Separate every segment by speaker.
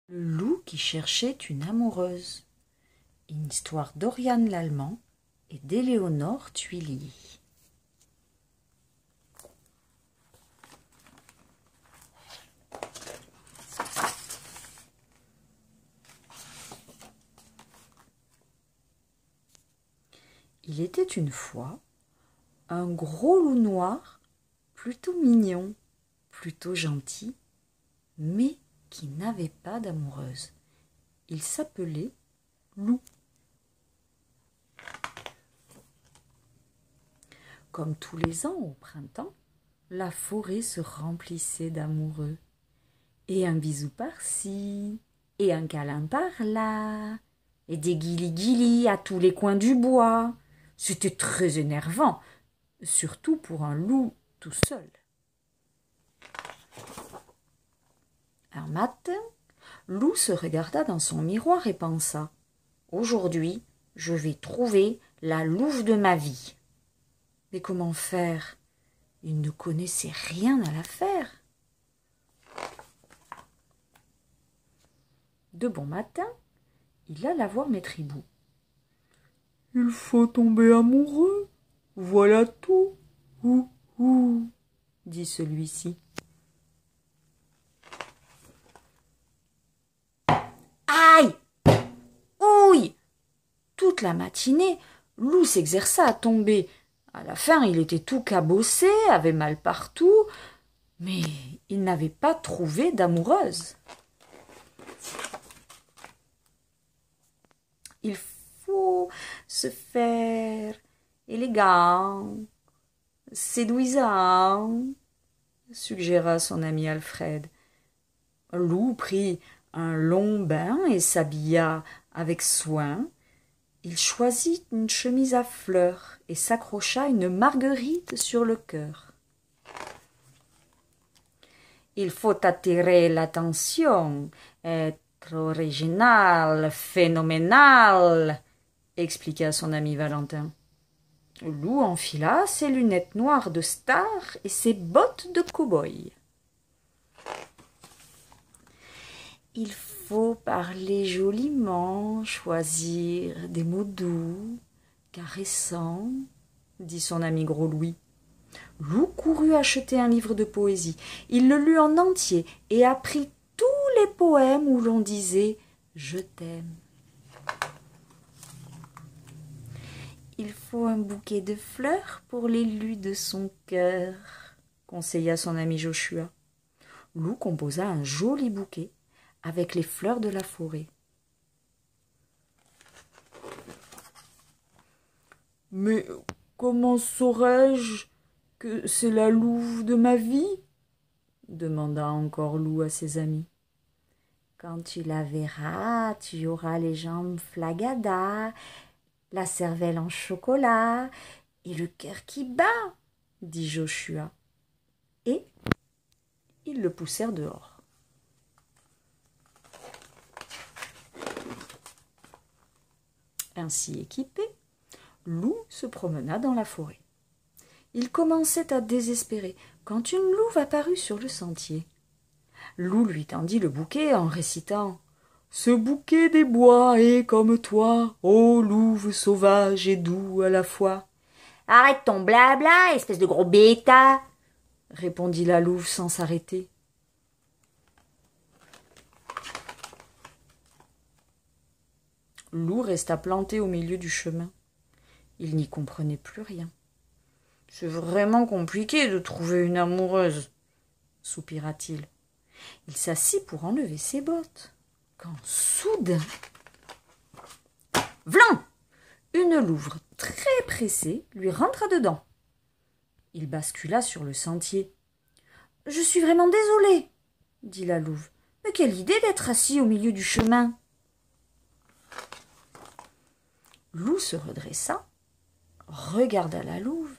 Speaker 1: Le loup qui cherchait une amoureuse. Une histoire d'Oriane Lallemand et d'Éléonore Thuillier. Il était une fois un gros loup noir, plutôt mignon, plutôt gentil, mais qui n'avait pas d'amoureuse. Il s'appelait Loup. Comme tous les ans au printemps, la forêt se remplissait d'amoureux. Et un bisou par-ci, et un câlin par-là, et des guilis-guilis à tous les coins du bois. C'était très énervant, surtout pour un loup tout seul. Un matin, Loup se regarda dans son miroir et pensa « Aujourd'hui, je vais trouver la louve de ma vie. » Mais comment faire? Il ne connaissait rien à l'affaire. De bon matin, il alla voir Maître Hibou. « Il faut tomber amoureux, voilà tout. Ouh, ouh, dit celui-ci. Aïe! Ouille! Toute la matinée, Loup s'exerça à tomber. À la fin, il était tout cabossé, avait mal partout, mais il n'avait pas trouvé d'amoureuse. Il faut se faire élégant, séduisant, suggéra son ami Alfred. Loup prit un long bain et s'habilla avec soin. Il choisit une chemise à fleurs et s'accrocha une marguerite sur le cœur. Il faut attirer l'attention, être original, phénoménal, expliqua son ami Valentin. Loup enfila ses lunettes noires de star et ses bottes de cow-boy. Il faut parler joliment, choisir des mots doux, caressants, dit son ami Gros Louis. Loup courut acheter un livre de poésie. Il le lut en entier et apprit tous les poèmes où l'on disait « Je t'aime ». Il faut un bouquet de fleurs pour l'élu de son cœur, conseilla son ami Joshua. Loup composa un joli bouquet avec les fleurs de la forêt. « Mais comment saurais-je que c'est la louve de ma vie ?» demanda encore Loup à ses amis. « Quand tu la verras, tu auras les jambes flagadas, la cervelle en chocolat et le cœur qui bat, dit Joshua. Et ils le poussèrent dehors. Ainsi équipé, Loup se promena dans la forêt. Il commençait à désespérer quand une louve apparut sur le sentier. Loup lui tendit le bouquet en récitant « Ce bouquet des bois est comme toi, ô louve sauvage et doux à la fois. »« Arrête ton blabla, espèce de gros bêta !» répondit la louve sans s'arrêter. Loup resta planté au milieu du chemin. Il n'y comprenait plus rien. « C'est vraiment compliqué de trouver une amoureuse, » soupira-t-il. Il s'assit pour enlever ses bottes, quand soudain, vlan! Une louve très pressée lui rentra dedans. Il bascula sur le sentier. « Je suis vraiment désolé, » dit la louve. « Mais quelle idée d'être assis au milieu du chemin !» Loup se redressa, regarda la louve,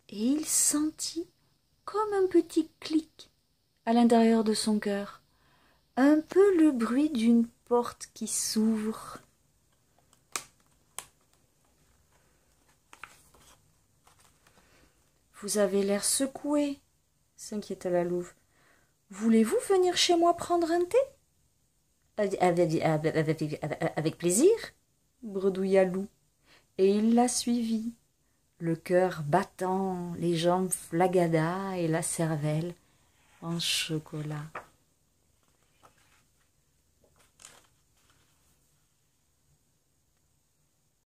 Speaker 1: et il sentit comme un petit clic à l'intérieur de son cœur, un peu le bruit d'une porte qui s'ouvre. « Vous avez l'air secoué, » s'inquiéta la louve. « Voulez-vous venir chez moi prendre un thé ? Avec plaisir, bredouilla Loup, et il la suivit, le cœur battant, les jambes flagadas et la cervelle en chocolat.